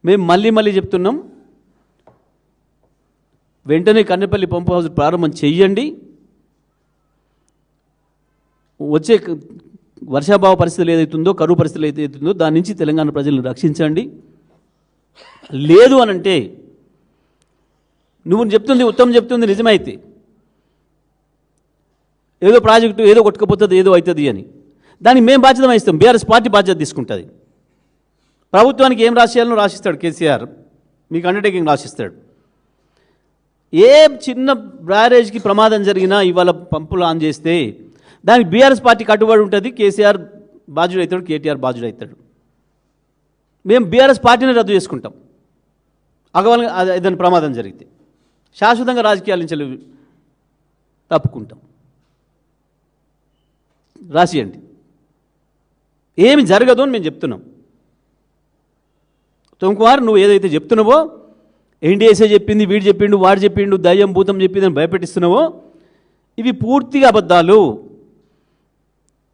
మేము మళ్ళీ చెప్తున్నాం, వెంటనే కన్నెపల్లి పంప్ హౌస్ ప్రారంభం చెయ్యండి. వచ్చే వర్షాభావ పరిస్థితులు ఏదైతుందో, కరువు పరిస్థితులు ఏదైతుందో దాని నుంచి తెలంగాణ ప్రజలను రక్షించండి. లేదు అనంటే నువ్వు చెప్తుంది, ఉత్తమం చెప్తుంది నిజమైతే ఏదో ప్రాజెక్టు ఏదో కొట్టుకపోతుంది, ఏదో అవుతుంది అని దానికి మేము బాధ్యత వహిస్తాం. బీఆర్ఎస్ పార్టీ బాధ్యత తీసుకుంటుంది. ప్రభుత్వానికి ఏం రాసేయాలనో రాసిస్తాడు కేసీఆర్, మీకు అండర్టేకింగ్ రాసిస్తాడు. ఏ చిన్న బ్యారేజ్కి ప్రమాదం జరిగినా ఇవాళ పంపులు ఆన్ చేస్తే దానికి బీఆర్ఎస్ పార్టీ కట్టుబడి ఉంటుంది. కేసీఆర్ బాధ్యుడు అవుతాడు, కేటీఆర్ బాధ్యుడు అవుతాడు. మేము బీఆర్ఎస్ పార్టీని రద్దు చేసుకుంటాం ఏదైనా ప్రమాదం జరిగితే. శాశ్వతంగా రాజకీయాల నుంచి తప్పుకుంటాం. రాసియండి, ఏమి జరగదు అని మేము చెప్తున్నాం. ఉత్తమ్ నువ్వు ఏదైతే చెప్తున్నావో, ఎన్డీఏసే చెప్పింది, వీడు చెప్పిండు, వాడు చెప్పిండు, దయ్యం భూతం చెప్పిందని భయపెట్టిస్తున్నావో ఇవి పూర్తిగా అబద్ధాలు.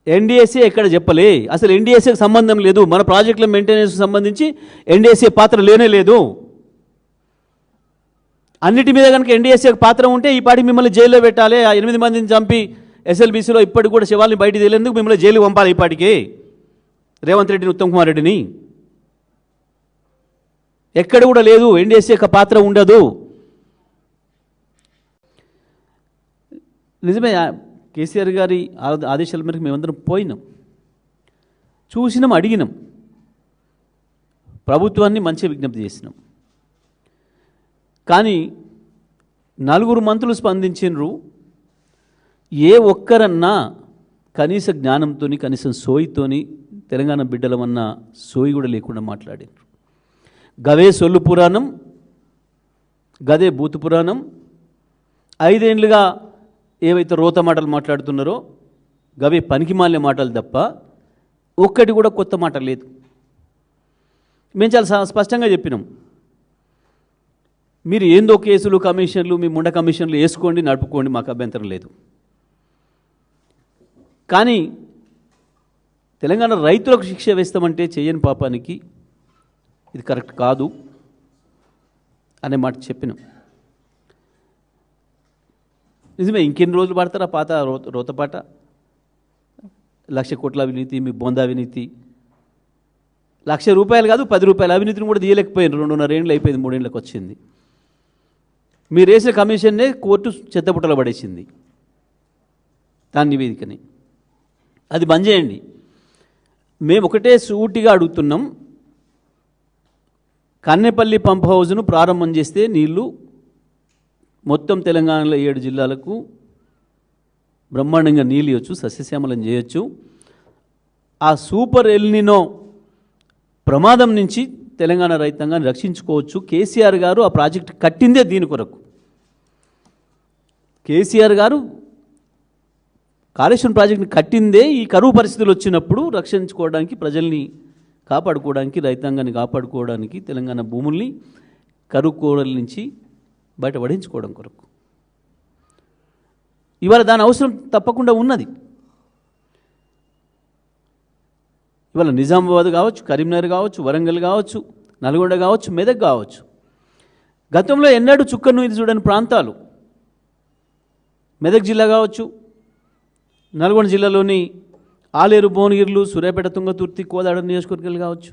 ఎన్డీఏసీ ఎక్కడ చెప్పలే, అసలు ఎన్డీఏసీకి సంబంధం లేదు. మన ప్రాజెక్టుల మెయింటెనెన్స్కి సంబంధించి ఎన్డీఏసీ పాత్ర లేనే లేదు. అన్నిటి మీద కనుక ఎన్డీఏసీకి పాత్ర ఉంటే ఈ పాటికి మిమ్మల్ని జైల్లో పెట్టాలి. ఆ 8 మందిని చంపి ఎస్ఎల్బీసీలో ఇప్పటికి కూడా శవాల్ని బయటికి తేలేందుకు మిమ్మల్ని జైలుకి పంపాలి. ఇప్పటికే రేవంత్ రెడ్డిని, ఉత్తమ్ కుమార్ రెడ్డిని. ఎక్కడ కూడా లేదు, ఎన్డీఏసీ యొక్క పాత్ర ఉండదు. నిజమే, కేసీఆర్ గారి ఆదేశాల మేరకు మేమందరం పోయినాం, చూసినాం, అడిగినాం, ప్రభుత్వాన్ని మంచి విజ్ఞప్తి చేసినాం. కానీ 4 మంత్రులు స్పందించినరు. ఏ ఒక్కరన్నా కనీస జ్ఞానంతో, కనీసం సోయితోని తెలంగాణ బిడ్డలమన్న సోయి కూడా లేకుండా మాట్లాడినారు. గవే సొల్లు పురాణం, గదే బూతు పురాణం. 5 ఏళ్ళుగా ఏవైతే రోత మాటలు మాట్లాడుతున్నారో గవే పనికిమాలిన మాటలు తప్ప ఒక్కటి కూడా కొత్త మాట లేదు. మేము చాలా స్పష్టంగా చెప్పినాం, మీరు ఏందో కేసులు, కమిషన్లు, మీ ముండ కమిషన్లు వేసుకోండి, నడుపుకోండి, మాకు అభ్యంతరం లేదు. కానీ తెలంగాణ రైతులకు శిక్ష వేస్తామంటే చేయని పాపానికి ఇది కరెక్ట్ కాదు అనే మాట చెప్పినాం. నిజమే, ఇంకెన్ని రోజులు పడతారా పాత రోతపాట? 1,00,000 కోట్ల అవినీతి, మీ బొంద అవినీతి. 1,00,000 రూపాయలు కాదు, 10 రూపాయల అవినీతిని కూడా తీయలేకపోయినారు. 2.5 ఏళ్ళు అయిపోయింది, 3 ఏళ్ళకి వచ్చింది. మీరు వేసిన కమిషన్నే కోర్టు చెత్తపుట్టలో పడేసింది, దాని నివేదికని. అది బంద్ చేయండి. మేము ఒకటే సూటిగా అడుగుతున్నాం, కన్నెపల్లి పంప్ హౌజ్ను ప్రారంభం చేస్తే నీళ్లు మొత్తం తెలంగాణలో 7 జిల్లాలకు బ్రహ్మాండంగా నీళ్ళు ఇవ్వచ్చు, సస్యశ్యామలం చేయొచ్చు. ఆ సూపర్ ఎల్నినో ప్రమాదం నుంచి తెలంగాణ రైతాంగాన్ని రక్షించుకోవచ్చు. కేసీఆర్ గారు ఆ ప్రాజెక్టు కట్టిందే దీని కొరకు. కేసీఆర్ గారు కాళేశ్వరం ప్రాజెక్టుని కట్టిందే ఈ కరువు పరిస్థితులు వచ్చినప్పుడు రక్షించుకోవడానికి, ప్రజల్ని కాపాడుకోవడానికి, రైతాంగాన్ని కాపాడుకోవడానికి, తెలంగాణ భూముల్ని కరువు కోరల నుంచి బయటపడించుకోవడం కొరకు. ఇవాళ దాని అవసరం తప్పకుండా ఉన్నది. ఇవాళ నిజామాబాద్ కావచ్చు, కరీంనగర్ కావచ్చు, వరంగల్ కావచ్చు, నల్గొండ కావచ్చు, మెదక్ కావచ్చు, గతంలో ఎన్నడూ చుక్కను ఇది చూడని ప్రాంతాలు. మెదక్ జిల్లా కావచ్చు, నల్గొండ జిల్లాలోని ఆలేరు, భువనగిరిలు, సూర్యాపేట, తుంగతుర్తి, కోదాడ నియోజకవర్గాలు కావచ్చు,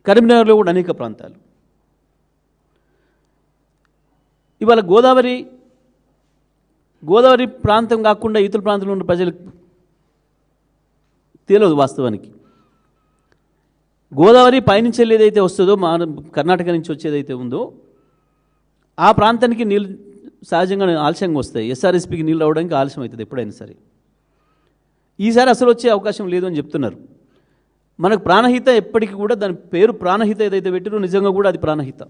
కరీంనగర్లో కూడా అనేక ప్రాంతాలు. ఇవాళ గోదావరి ప్రాంతం కాకుండా ఇతర ప్రాంతంలో ఉన్న ప్రజలకు తెలియదు వాస్తవానికి. గోదావరి పైనుంచి ఏదైతే వస్తుందో, కర్ణాటక నుంచి వచ్చేదైతే ఉందో ఆ ప్రాంతానికి నీళ్ళు సహజంగా ఆలస్యంగా వస్తాయి. ఎస్ఆర్ఎస్పికి నీళ్ళు రావడానికి ఆలస్యం అవుతుంది ఎప్పుడైనా సరే. ఈసారి అసలు వచ్చే అవకాశం లేదు అని చెప్తున్నారు. మనకు ప్రాణహిత ఎప్పటికీ కూడా దాని పేరు ప్రాణహిత ఏదైతే పెట్టారో నిజంగా కూడా అది ప్రాణహిత.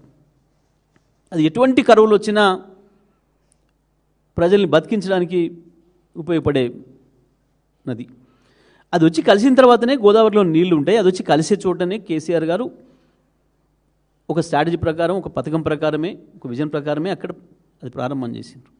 అది ఎటువంటి కరువులు వచ్చినా ప్రజల్ని బతికించడానికి ఉపయోగపడే నది. అది వచ్చి కలిసిన తర్వాతనే గోదావరిలో నీళ్లు ఉంటాయి. అది వచ్చి కలిసే చోటనే కేసీఆర్ గారు ఒక స్ట్రాటజీ ప్రకారం, ఒక పథకం ప్రకారమే, ఒక విజన్ ప్రకారమే అక్కడ అది ప్రారంభం చేసిండ్రు.